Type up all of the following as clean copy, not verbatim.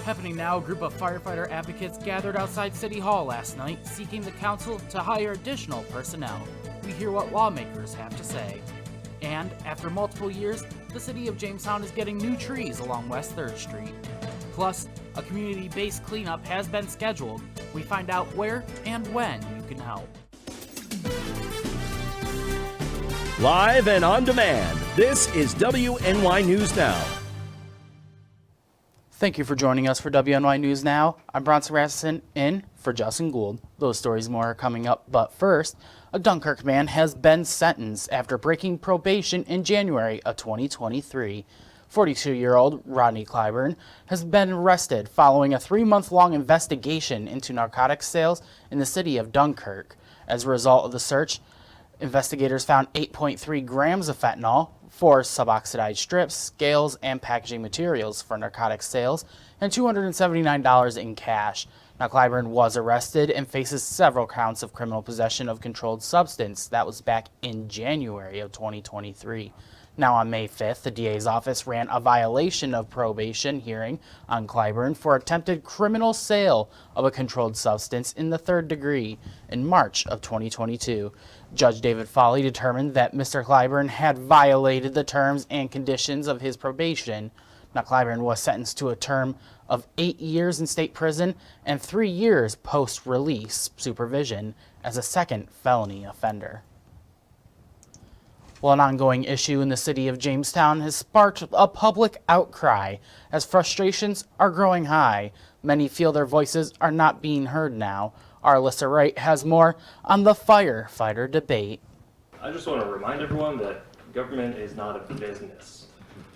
Happening now, a group of firefighter advocates gathered outside City Hall last night, seeking the council to hire additional personnel. We hear what lawmakers have to say. And after multiple years, the city of Jamestown is getting new trees along West 3rd Street. Plus, a community-based cleanup has been scheduled. We find out where and when you can help. Live and on demand, this is WNY News Now. Thank you for joining us for WNY News Now. I'm Bronson Rasmussen in for Justin Gould. Those stories more are coming up, but first, a Dunkirk man has been sentenced after breaking probation in January of 2023. 42-year-old Rodney Clyburn has been arrested following a 3-month-long investigation into narcotics sales in the city of Dunkirk. As a result of the search, investigators found 8.3 grams of fentanyl, 4 suboxidized strips, scales, and packaging materials for narcotics sales, and $279 in cash. Now, Clyburn was arrested and faces several counts of criminal possession of controlled substance. That was back in January of 2023. Now, on May 5th, the DA's office ran a violation of probation hearing on Clyburn for attempted criminal sale of a controlled substance in the 3rd degree in March of 2022. Judge David Foley determined that Mr. Clyburn had violated the terms and conditions of his probation. Now, Clyburn was sentenced to a term of 8 years in state prison and 3 years post-release supervision as a second felony offender. Well, an ongoing issue in the city of Jamestown has sparked a public outcry as frustrations are growing high. Many feel their voices are not being heard now. Our Alyssa Wright has more on the firefighter debate. I just want to remind everyone that government is not a business.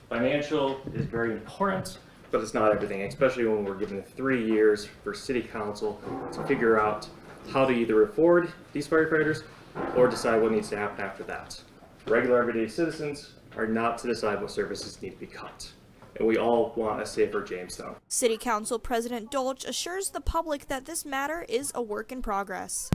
Financial is very important, but it's not everything, especially when we're given 3 years for city council to figure out how to either afford these firefighters or decide what needs to happen after that. Regular everyday citizens are not to decide what services need to be cut. And we all want a safer Jamestown. City Council President Dolch assures the public that this matter is a work in progress.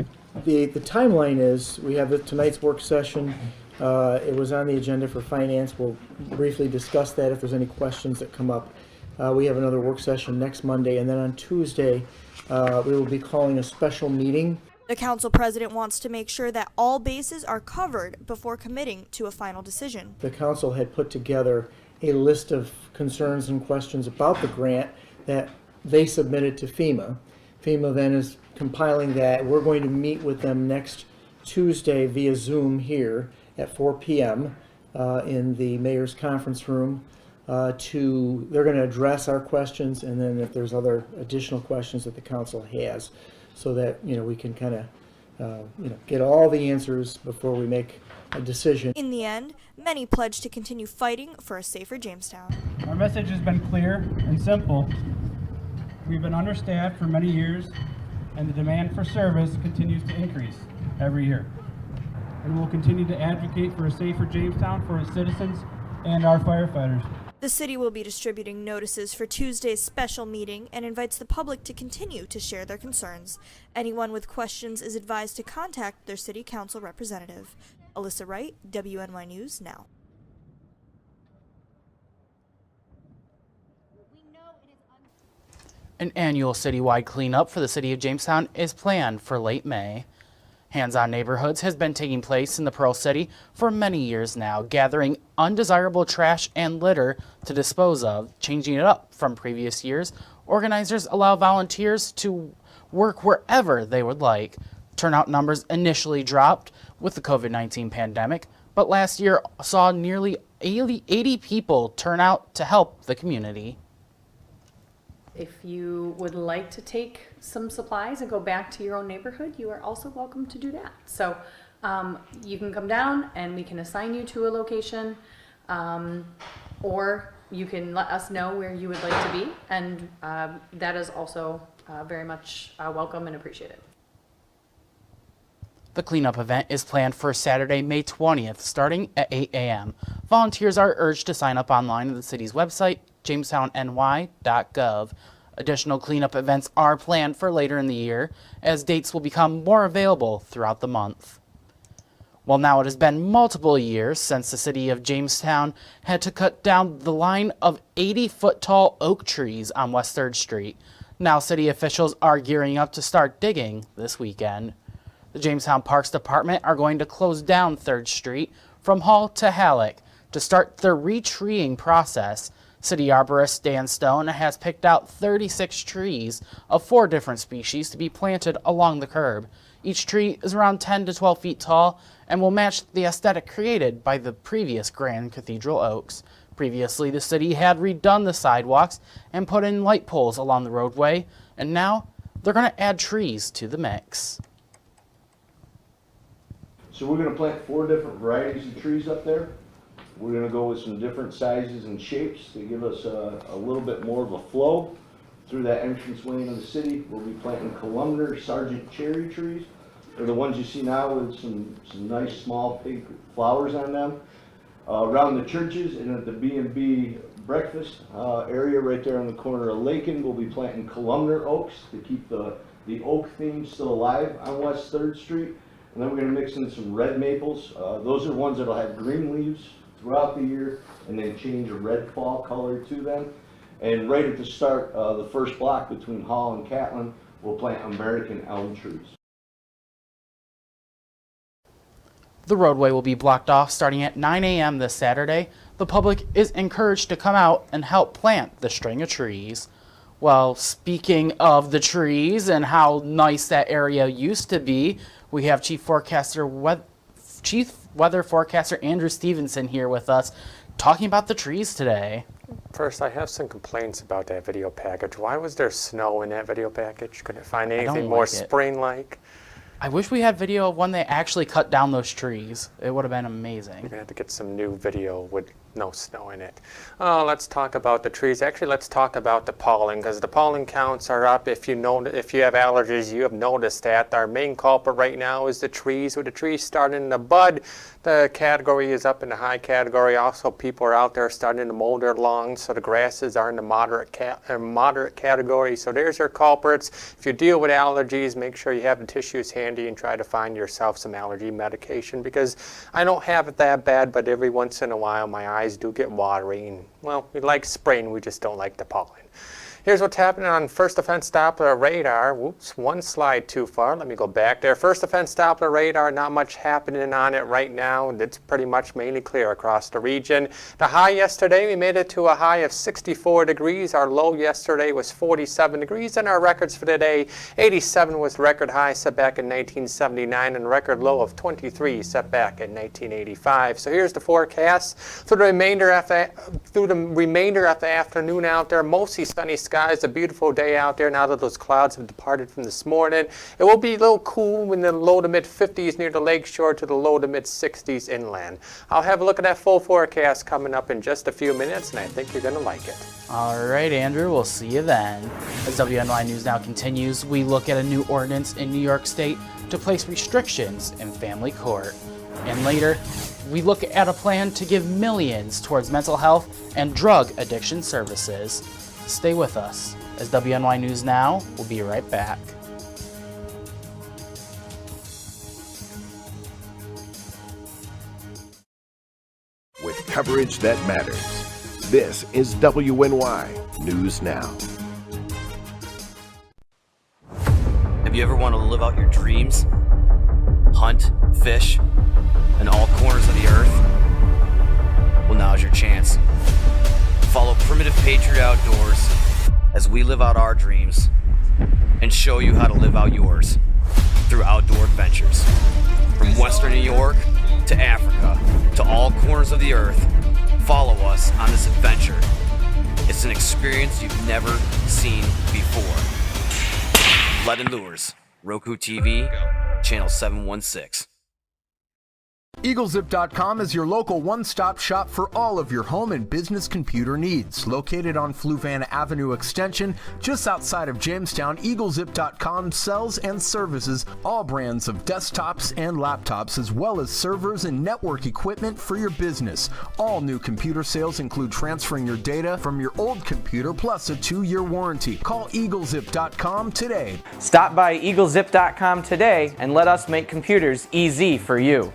The timeline is we have tonight's work session. It was on the agenda for finance. We'll briefly discuss that if there's any questions that come up. We have another work session next Monday, and then on Tuesday we will be calling a special meeting. The council president wants to make sure that all bases are covered before committing to a final decision. The council had put together a list of concerns and questions about the grant that they submitted to FEMA. FEMA then is compiling that. We're going to meet with them next Tuesday via Zoom here at 4 p.m. In the mayor's conference room. They're going to address our questions, and then if there's other additional questions that the council has, so that we can kind of get all the answers before we make a decision. In the end, many pledged to continue fighting for a safer Jamestown. Our message has been clear and simple. We've been understaffed for many years, and the demand for service continues to increase every year. And we'll continue to advocate for a safer Jamestown for its citizens and our firefighters. The city will be distributing notices for Tuesday's special meeting and invites the public to continue to share their concerns. Anyone with questions is advised to contact their city council representative. Alyssa Wright, WNY News Now. An annual citywide cleanup for the city of Jamestown is planned for late May. Hands-on Neighborhoods has been taking place in the Pearl City for many years now, gathering undesirable trash and litter to dispose of, changing it up from previous years. Organizers allow volunteers to work wherever they would like. Turnout numbers initially dropped with the COVID-19 pandemic, but last year saw nearly 80 people turn out to help the community. If you would like to take some supplies and go back to your own neighborhood, you are also welcome to do that. So you can come down and we can assign you to a location, or you can let us know where you would like to be, and that is also very much welcome and appreciated. The cleanup event is planned for Saturday, May 20th, starting at 8 a.m. Volunteers are urged to sign up online at the city's website, jamestowny.gov. Additional cleanup events are planned for later in the year, as dates will become more available throughout the month. Well, now it has been multiple years since the city of Jamestown had to cut down the line of 80-foot-tall oak trees on West 3rd Street. Now city officials are gearing up to start digging this weekend. The Jamestown Parks Department are going to close down 3rd Street from Hall to Halleck to start the retreeing process. City arborist Dan Stone has picked out 36 trees of 4 different species to be planted along the curb. Each tree is around 10 to 12 feet tall and will match the aesthetic created by the previous Grand Cathedral oaks. Previously, the city had redone the sidewalks and put in light poles along the roadway, and now they're going to add trees to the mix. So we're going to plant 4 different varieties of trees up there. We're going to go with some different sizes and shapes to give us a little bit more of a flow through that entranceway into the city. We'll be planting columnar Sargent cherry trees. They're the ones you see now with some nice small pink flowers on them. Around the churches and at the B&B breakfast area right there on the corner of Lakin, we'll be planting columnar oaks to keep the oak theme still alive on West 3rd Street. And then we're going to mix in some red maples. Those are ones that will have green leaves throughout the year and then change a red fall color to them. And right at the start, the first block between Hall and Catlin, we'll plant American elm trees. The roadway will be blocked off starting at 9 a.m. this Saturday. The public is encouraged to come out and help plant the string of trees. Well, speaking of the trees and how nice that area used to be, we have Chief Weather Forecaster Andrew Stevenson here with us talking about the trees today. First, I have some complaints about that video package. Why was there snow in that video package? Couldn't find anything more spring-like? I wish we had video of when they actually cut down those trees. It would have been amazing. We're gonna have to get some new video with no snow in it. Let's talk about the trees. Actually, let's talk about the pollen, because the pollen counts are up. If you have allergies, you have noticed that. Our main culprit right now is the trees. With the trees starting to bud, the category is up in the high category. Also, people are out there starting to mow their lawns, so the grasses are in the moderate category. So there's your culprits. If you deal with allergies, make sure you have the tissues handy and try to find yourself some allergy medication, because I don't have it that bad, but every once in a while my eyes do get watery, and well, we like spring, we just don't like the pollen. Here's what's happening on First Offense Doppler radar. Whoops, one slide too far. Let me go back there. First Offense Doppler radar, not much happening on it right now. It's pretty much mainly clear across the region. The high yesterday, we made it to a high of 64 degrees. Our low yesterday was 47 degrees, and our records for today, 87 was the record high set back in 1979, and record low of 23 set back in 1985. So here's the forecast through the remainder of the afternoon out there. Mostly sunny skies, a beautiful day out there now that those clouds have departed from this morning. It will be a little cool in the low to mid 50s near the lake shore to the low to mid 60s inland. I'll have a look at that full forecast coming up in just a few minutes, and I think you're going to like it. All right, Andrew, we'll see you then. As WNY News Now continues, we look at a new ordinance in New York State to place restrictions in family court. And later, we look at a plan to give millions towards mental health and drug addiction services. Stay with us, as WNY News Now will be right back. With coverage that matters, this is WNY News Now. Have you ever wanted to live out your dreams? Hunt, fish, in all corners of the earth? Well, now's your chance. Follow Primitive Patriot Outdoors as we live out our dreams and show you how to live out yours through outdoor adventures. From Western New York to Africa to all corners of the earth, follow us on this adventure. It's an experience you've never seen before. Lead and Lures, Roku TV, Channel 716. EagleZip.com is your local one-stop shop for all of your home and business computer needs. Located on Fluvan Avenue Extension, just outside of Jamestown, EagleZip.com sells and services all brands of desktops and laptops, as well as servers and network equipment for your business. All new computer sales include transferring your data from your old computer plus a 2-year warranty. Call EagleZip.com today. Stop by EagleZip.com today and let us make computers easy for you.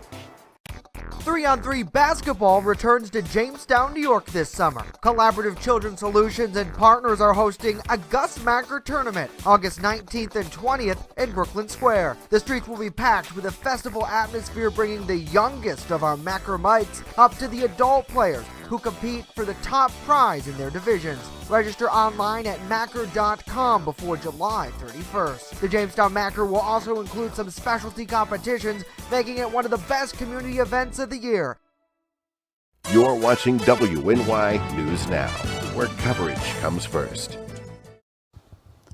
3-on-3 basketball returns to Jamestown, New York this summer. Collaborative Children's Solutions and partners are hosting a Gus Macker tournament August 19th and 20th in Brooklyn Square. The streets will be packed with a festival atmosphere, bringing the youngest of our Macker mites up to the adult players who compete for the top prize in their divisions. Register online at macker.com before July 31st. The Jamestown Macker will also include some specialty competitions, making it one of the best community events of the year. You're watching WNY News Now, where coverage comes first.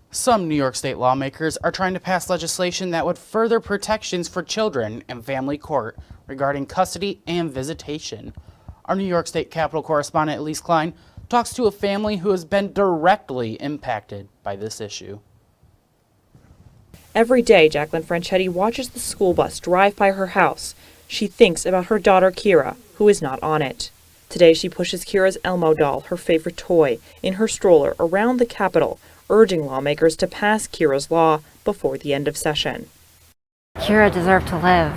Some New York State lawmakers are trying to pass legislation that would further protections for children in family court regarding custody and visitation. Our New York State Capitol correspondent Elise Klein talks to a family who has been directly impacted by this issue. Every day, Jacqueline Franchetti watches the school bus drive by her house. She thinks about her daughter, Kira, who is not on it. Today, she pushes Kira's Elmo doll, her favorite toy, in her stroller around the Capitol, urging lawmakers to pass Kira's law before the end of session. Kira deserved to live.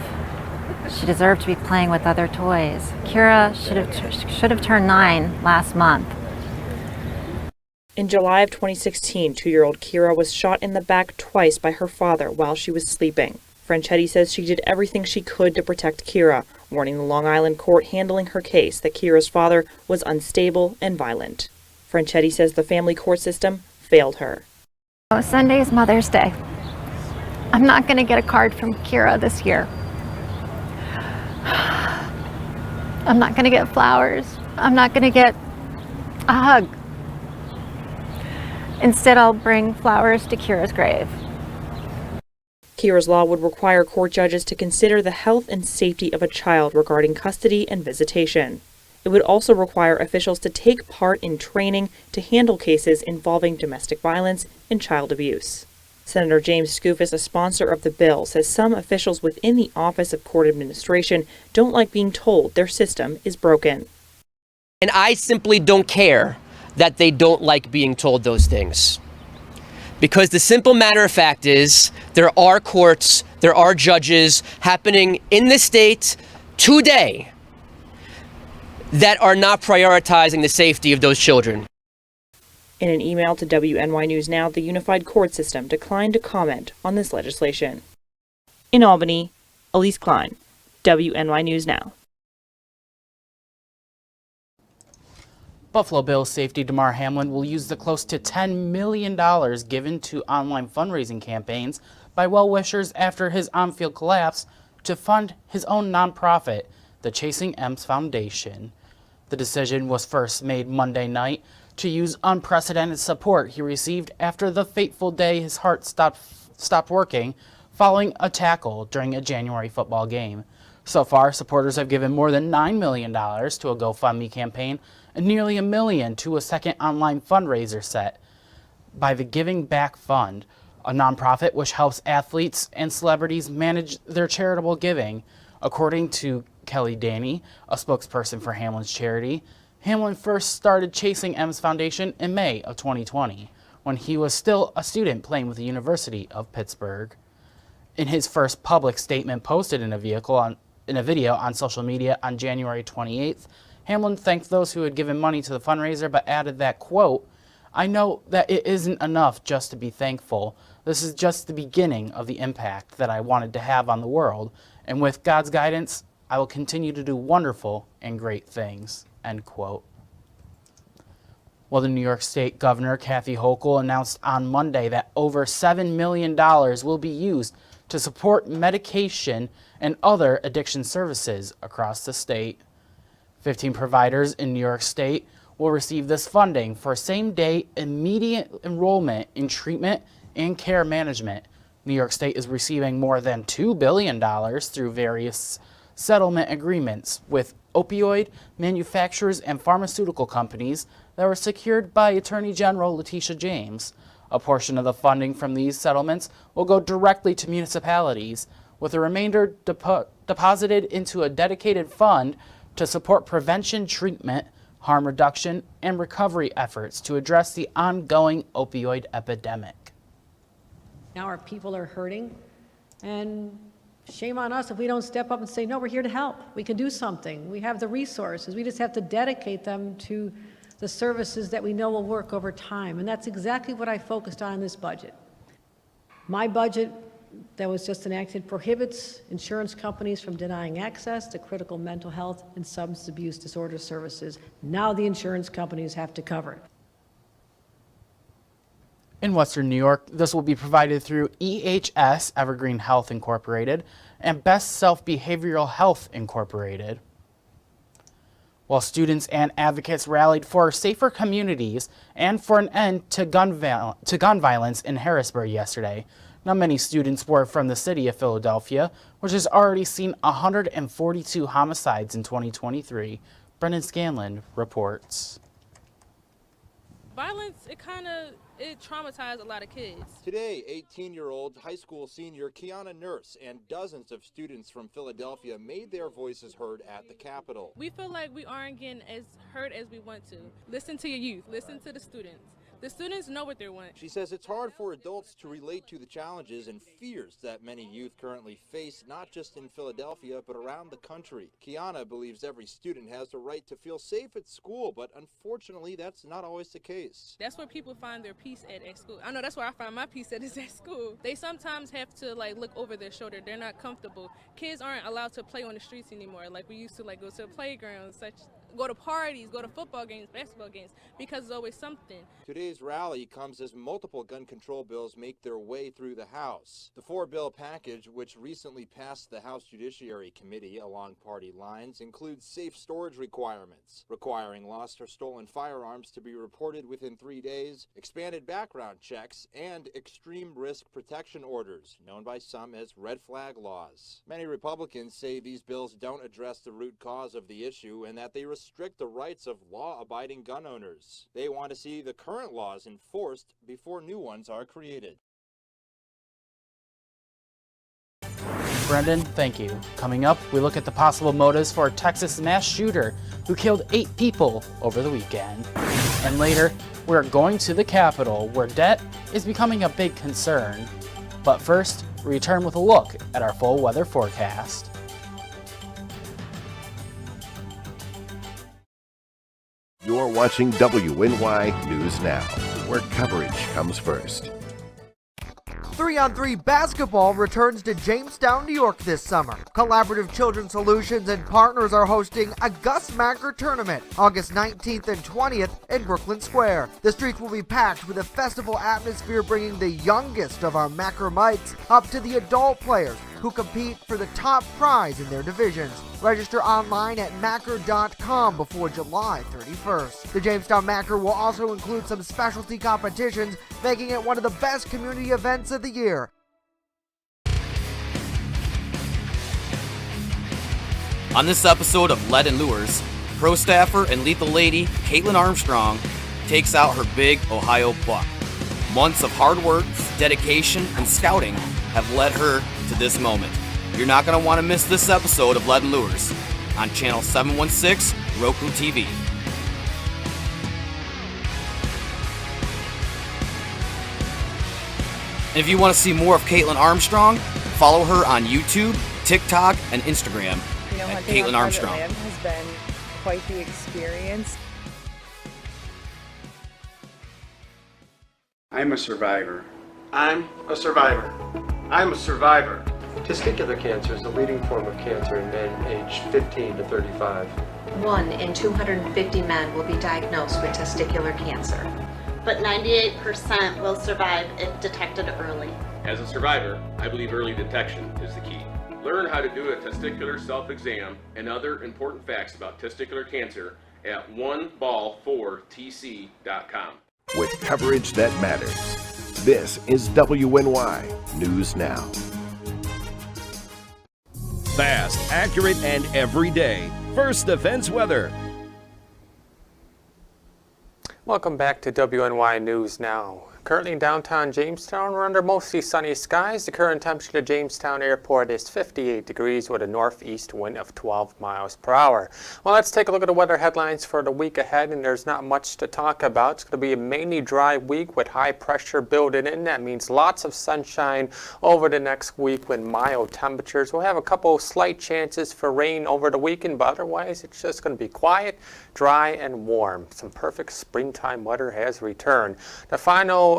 She deserved to be playing with other toys. Kira should have turned 9 last month. In July of 2016, 2-year-old Kira was shot in the back twice by her father while she was sleeping. Franchetti says she did everything she could to protect Kira, warning the Long Island court handling her case that Kira's father was unstable and violent. Franchetti says the family court system failed her. Sunday is Mother's Day. I'm not going to get a card from Kira this year. I'm not going to get flowers. I'm not going to get a hug. Instead, I'll bring flowers to Kira's grave. Kira's law would require court judges to consider the health and safety of a child regarding custody and visitation. It would also require officials to take part in training to handle cases involving domestic violence and child abuse. Senator James Skoufis, a sponsor of the bill, says some officials within the Office of Court Administration don't like being told their system is broken. And I simply don't care that they don't like being told those things. Because the simple matter of fact is, there are courts, there are judges happening in this state today that are not prioritizing the safety of those children. In an email to WNY News Now, the Unified Court System declined to comment on this legislation. In Albany, Elise Klein, WNY News Now. Buffalo Bills safety Damar Hamlin will use the close to $10 million given to online fundraising campaigns by well-wishers after his on-field collapse to fund his own nonprofit, the Chasing M's Foundation. The decision was first made Monday night to use unprecedented support he received after the fateful day his heart stopped working following a tackle during a January football game. So far, supporters have given more than $9 million to a GoFundMe campaign and nearly $1 million to a second online fundraiser set by the Giving Back Fund, a nonprofit which helps athletes and celebrities manage their charitable giving. According to Kelly Danny, a spokesperson for Hamlin's charity, Hamlin first started Chasing M's Foundation in May of 2020, when he was still a student playing with the University of Pittsburgh. In his first public statement posted in a video on social media on January 28th, Hamlin thanked those who had given money to the fundraiser, but added that, quote, "I know that it isn't enough just to be thankful. This is just the beginning of the impact that I wanted to have on the world, and with God's guidance, I will continue to do wonderful and great things," end quote. Well, the New York State Governor Kathy Hochul announced on Monday that over $7 million will be used to support medication and other addiction services across the state. 15 providers in New York State will receive this funding for same-day immediate enrollment in treatment and care management. New York State is receiving more than $2 billion through various settlement agreements with opioid manufacturers and pharmaceutical companies that were secured by Attorney General Letitia James. A portion of the funding from these settlements will go directly to municipalities, with the remainder deposited into a dedicated fund to support prevention, treatment, harm reduction, and recovery efforts to address the ongoing opioid epidemic. Now our people are hurting, and Shame on us if we don't step up and say, no, we're here to help. We can do something. We have the resources. We just have to dedicate them to the services that we know will work over time. And that's exactly what I focused on in this budget. My budget that was just enacted prohibits insurance companies from denying access to critical mental health and substance abuse disorder services. Now the insurance companies have to cover it. In Western New York, this will be provided through EHS, Evergreen Health Incorporated, and Best Self Behavioral Health Incorporated. While students and advocates rallied for safer communities and for an end to gun violence in Harrisburg yesterday, not many students were from the city of Philadelphia, which has already seen 142 homicides in 2023. Brendan Scanlon reports. Violence, it traumatized a lot of kids. Today, 18-year-old high school senior Kiana Nurse and dozens of students from Philadelphia made their voices heard at the Capitol. We feel like we aren't getting as heard as we want to. Listen to your youth, listen to the students. The students know what they want. She says it's hard for adults to relate to the challenges and fears that many youth currently face, not just in Philadelphia, but around the country. Kiana believes every student has the right to feel safe at school, but unfortunately, that's not always the case. That's where people find their peace at school. I know that's where I find my peace at is at school. They sometimes have to look over their shoulder. They're not comfortable. Kids aren't allowed to play on the streets anymore. Like we used to go to a playground, go to parties, go to football games, basketball games, because there's always something. Today's rally comes as multiple gun control bills make their way through the House. The four-bill package, which recently passed the House Judiciary Committee along party lines, includes safe storage requirements, requiring lost or stolen firearms to be reported within 3 days, expanded background checks, and extreme risk protection orders, known by some as red flag laws. Many Republicans say these bills don't address the root cause of the issue and that they restrict the rights of law-abiding gun owners. They want to see the current laws enforced before new ones are created. Brendan, thank you. Coming up, we look at the possible motives for a Texas mass shooter who killed 8 people over the weekend. And later, we're going to the Capitol, where debt is becoming a big concern. But first, we return with a look at our full weather forecast. You're watching WNY News Now, where coverage comes first. 3-on-3 basketball returns to Jamestown, New York this summer. Collaborative Children's Solutions and partners are hosting a Gus Macker tournament August 19th and 20th in Brooklyn Square. The streets will be packed with a festival atmosphere, bringing the youngest of our Macker mites up to the adult players who compete for the top prize in their divisions. Register online at Macker.com before July 31st. The Jamestown Macker will also include some specialty competitions, making it one of the best community events of the year. On this episode of Lead and Lures, pro staffer and lethal lady Caitlin Armstrong takes out her big Ohio buck. Months of hard work, dedication, and scouting have led her to this moment. You're not going to want to miss this episode of Lead and Lures on channel 716 Roku TV. And if you want to see more of Caitlin Armstrong, follow her on YouTube, TikTok, and Instagram at Caitlin Armstrong. Land has been quite the experience. I'm a survivor. I'm a survivor. I'm a survivor. Testicular cancer is the leading form of cancer in men aged 15 to 35. 1 in 250 men will be diagnosed with testicular cancer. But 98% will survive if detected early. As a survivor, I believe early detection is the key. Learn how to do a testicular self-exam and other important facts about testicular cancer at oneball4tc.com. With coverage that matters, this is WNY News Now. Fast, accurate, and everyday. First Defense Weather. Welcome back to WNY News Now. Currently in downtown Jamestown, we're under mostly sunny skies. The current temperature at Jamestown Airport is 58 degrees with a northeast wind of 12 miles per hour. Well, let's take a look at the weather headlines for the week ahead, and there's not much to talk about. It's going to be a mainly dry week with high pressure building in. That means lots of sunshine over the next week with mild temperatures. We'll have a couple slight chances for rain over the weekend, but otherwise it's just going to be quiet, dry, and warm. Some perfect springtime weather has returned. The final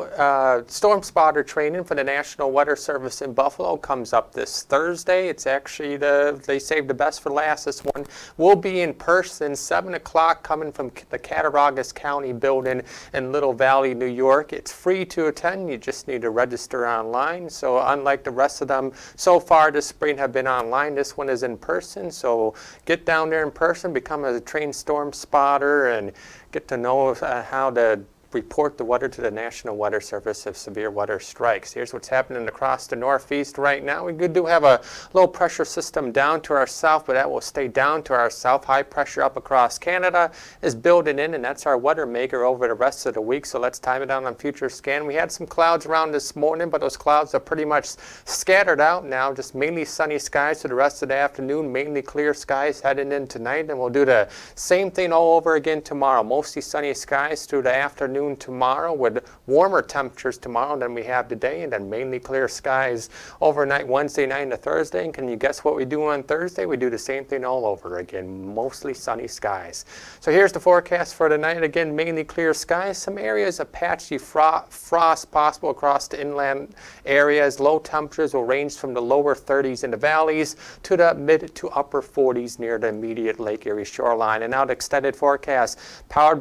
storm spotter training for the National Weather Service in Buffalo comes up this Thursday. It's actually they saved the best for last. This one will be in person, 7 o'clock, coming from the Cattaraugus County building in Little Valley, New York. It's free to attend. You just need to register online. So unlike the rest of them so far this spring have been online, this one is in person. So get down there in person, become a trained storm spotter, and get to know how to report the weather to the National Weather Service if severe weather strikes. Here's what's happening across the northeast right now. We do have a low pressure system down to our south, but that will stay down to our south. High pressure up across Canada is building in, and that's our weather maker over the rest of the week. So let's time it down on future scan. We had some clouds around this morning, but those clouds are pretty much scattered out now. Just mainly sunny skies for the rest of the afternoon, mainly clear skies heading in tonight, and we'll do the same thing all over again tomorrow. Mostly sunny skies through the afternoon tomorrow with warmer temperatures tomorrow than we have today, and then mainly clear skies overnight Wednesday night into Thursday. And can you guess what we do on Thursday? We do the same thing all over again, mostly sunny skies. So here's the forecast for tonight. Again, mainly clear skies. Some areas of patchy frost possible across the inland areas. Low temperatures will range from the lower 30s in the valleys to the mid to upper 40s near the immediate Lake Erie shoreline. And now the extended forecast powered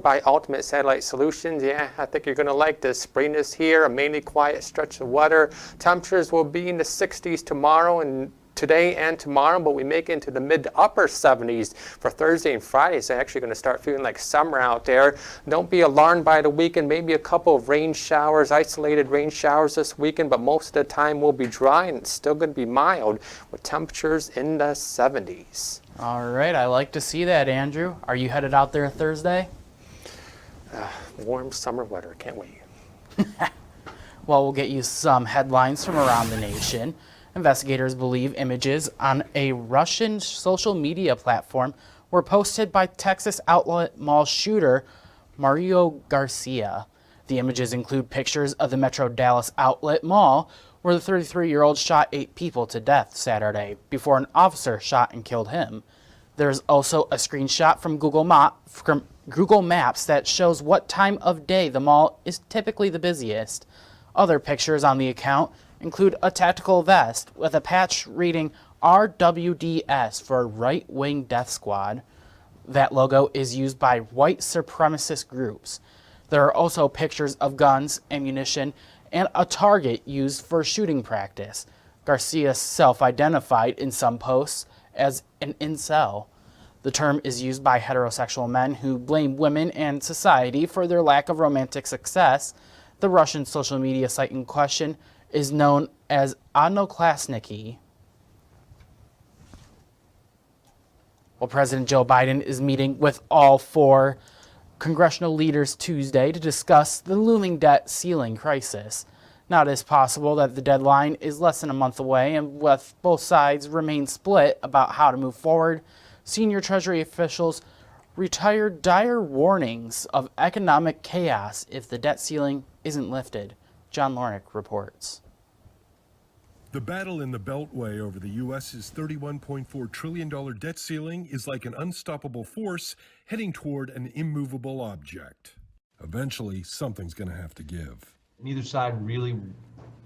by Ultimate Satellite Solutions. Yeah, I think you're going to like this. Spring is here, a mainly quiet stretch of weather. Temperatures will be in the 60s tomorrow and today and tomorrow, but we make it into the mid to upper 70s for Thursday and Friday. It's actually going to start feeling like summer out there. Don't be alarmed by the weekend. Maybe a couple of rain showers, isolated rain showers this weekend, but most of the time will be dry and it's still going to be mild with temperatures in the 70s. All right, I like to see that, Andrew. Are you headed out there Thursday? Warm summer weather, can't wait. Well, we'll get you some headlines from around the nation. Investigators believe images on a Russian social media platform were posted by Texas outlet mall shooter Mario Garcia. The images include pictures of the Metro Dallas outlet mall where the 33-year-old shot 8 people to death Saturday before an officer shot and killed him. There's also a screenshot from Google Maps that shows what time of day the mall is typically the busiest. Other pictures on the account include a tactical vest with a patch reading RWDS for Right Wing Death Squad. That logo is used by white supremacist groups. There are also pictures of guns, ammunition, and a target used for shooting practice. Garcia self-identified in some posts as an incel. The term is used by heterosexual men who blame women and society for their lack of romantic success. The Russian social media site in question is known as Odnoklassniki. Well, President Joe Biden is meeting with all 4 congressional leaders Tuesday to discuss the looming debt ceiling crisis. Now, it is possible that the deadline is less than a month away, and with both sides remain split about how to move forward, senior Treasury officials retired dire warnings of economic chaos if the debt ceiling isn't lifted. John Lornick reports. The battle in the Beltway over the U.S.'s $31.4 trillion debt ceiling is like an unstoppable force heading toward an immovable object. Eventually, something's going to have to give. Neither side really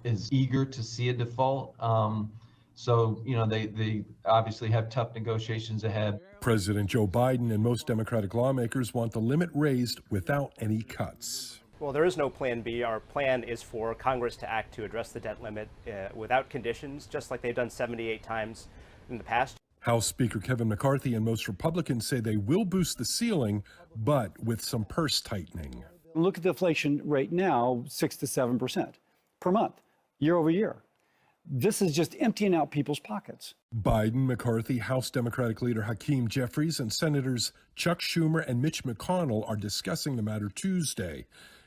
is eager to see a default. So, they obviously have tough negotiations ahead. President Joe Biden and most Democratic lawmakers want the limit raised without any cuts. Well, there is no plan B. Our plan is for Congress to act to address the debt limit without conditions, just like they've done 78 times in the past. House Speaker Kevin McCarthy and most Republicans say they will boost the ceiling, but with some purse tightening. Look at the inflation rate now, 6 to 7% per month, year over year. This is just emptying out people's pockets. Biden, McCarthy, House Democratic leader Hakeem Jeffries, and Senators Chuck Schumer and Mitch McConnell are discussing the matter Tuesday.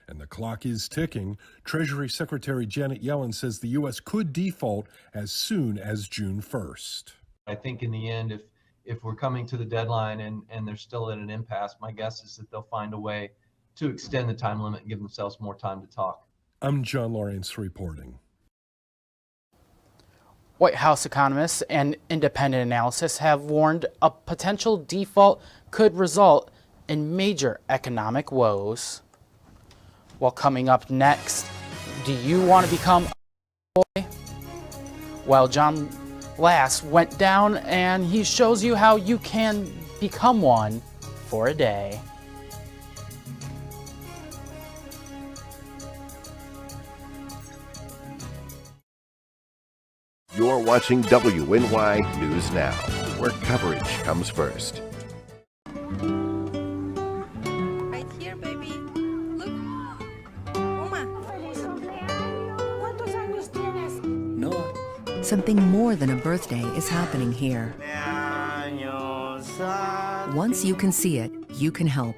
And the clock is ticking. Treasury Secretary Janet Yellen says the U.S. could default as soon as June 1st. I think in the end, if we're coming to the deadline and they're still at an impasse, my guess is that they'll find a way to extend the time limit and give themselves more time to talk. I'm John Lawrence reporting. White House economists and independent analysis have warned a potential default could result in major economic woes. Well, coming up next, do you want to become a boy? Well, John Last went down and he shows you how you can become one for a day. You're watching WNY News Now, where coverage comes first. Right here, baby. Look. Oma. Something more than a birthday is happening here. Once you can see it, you can help.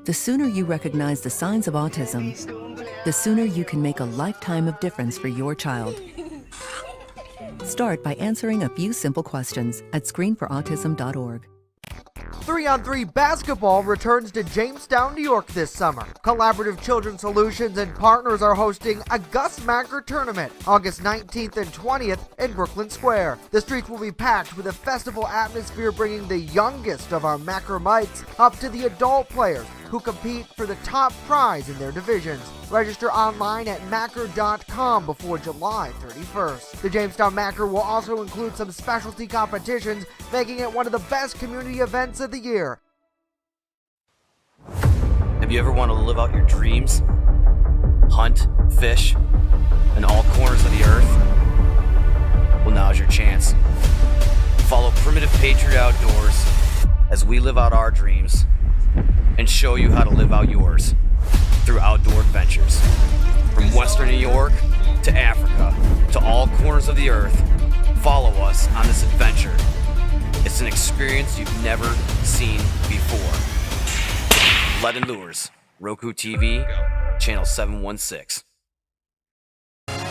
The sooner you recognize the signs of autism, the sooner you can make a lifetime of difference for your child. Start by answering a few simple questions at screenforautism.org. 3-on-3 basketball returns to Jamestown, New York this summer. Collaborative Children's Solutions and partners are hosting a Gus Macker tournament August 19th and 20th in Brooklyn Square. The streets will be packed with a festival atmosphere, bringing the youngest of our Macker mites up to the adult players who compete for the top prize in their divisions. Register online at Macker.com before July 31st. The Jamestown Macker will also include some specialty competitions, making it one of the best community events of the year. Have you ever wanted to live out your dreams? Hunt, fish, in all corners of the earth? Well, now's your chance. Follow Primitive Patriot Outdoors as we live out our dreams and show you how to live out yours through outdoor adventures. From Western New York to Africa to all corners of the earth, follow us on this adventure. It's an experience you've never seen before. Lead and Lures, Roku TV, channel 716.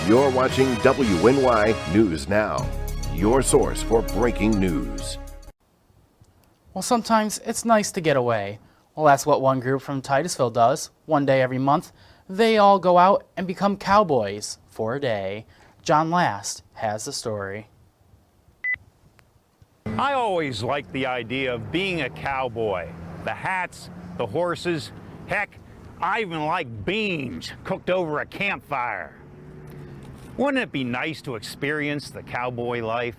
You're watching WNY News Now, your source for breaking news. Well, sometimes it's nice to get away. Well, that's what one group from Titusville does. One day every month, they all go out and become cowboys for a day. John Last has the story. I always liked the idea of being a cowboy. The hats, the horses, heck, I even like beans cooked over a campfire. Wouldn't it be nice to experience the cowboy life?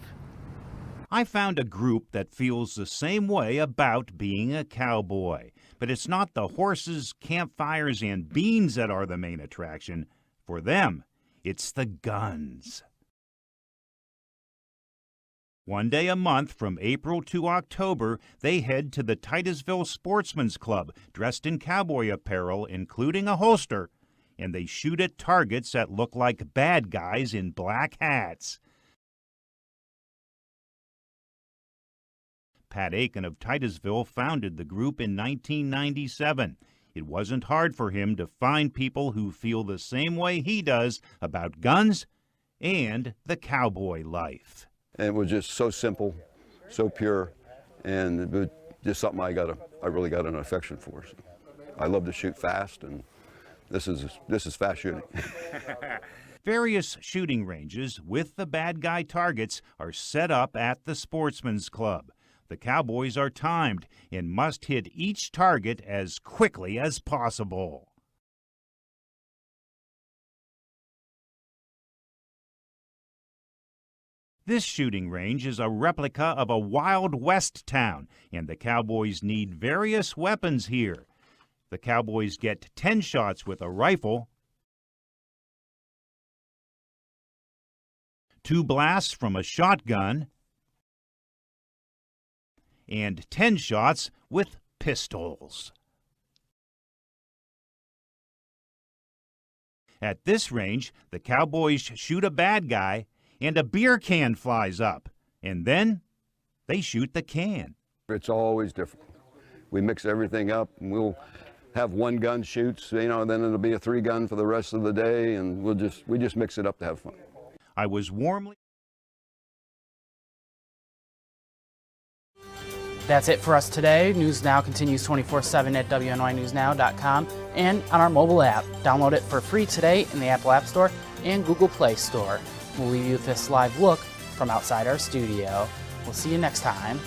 I found a group that feels the same way about being a cowboy. But it's not the horses, campfires, and beans that are the main attraction. For them, it's the guns. One day a month from April to October, they head to the Titusville Sportsman's Club, dressed in cowboy apparel, including a holster, and they shoot at targets that look like bad guys in black hats. Pat Aiken of Titusville founded the group in 1997. It wasn't hard for him to find people who feel the same way he does about guns and the cowboy life. And it was just so simple, so pure, and it was just something I really got an affection for. So I love to shoot fast, and this is fast shooting. Various shooting ranges with the bad guy targets are set up at the Sportsman's Club. The cowboys are timed and must hit each target as quickly as possible. This shooting range is a replica of a Wild West town, and the cowboys need various weapons here. The cowboys get 10 shots with a rifle, 2 blasts from a shotgun, and 10 shots with pistols. At this range, the cowboys shoot a bad guy and a beer can flies up, and then they shoot the can. It's always different. We mix everything up, and have one gun shoots, then it'll be a 3-gun for the rest of the day, and we just mix it up to have fun. I was warmly. That's it for us today. News Now continues 24/7 at WNYNewsNow.com and on our mobile app. Download it for free today in the Apple App Store and Google Play Store. We'll leave you with this live look from outside our studio. We'll see you next time.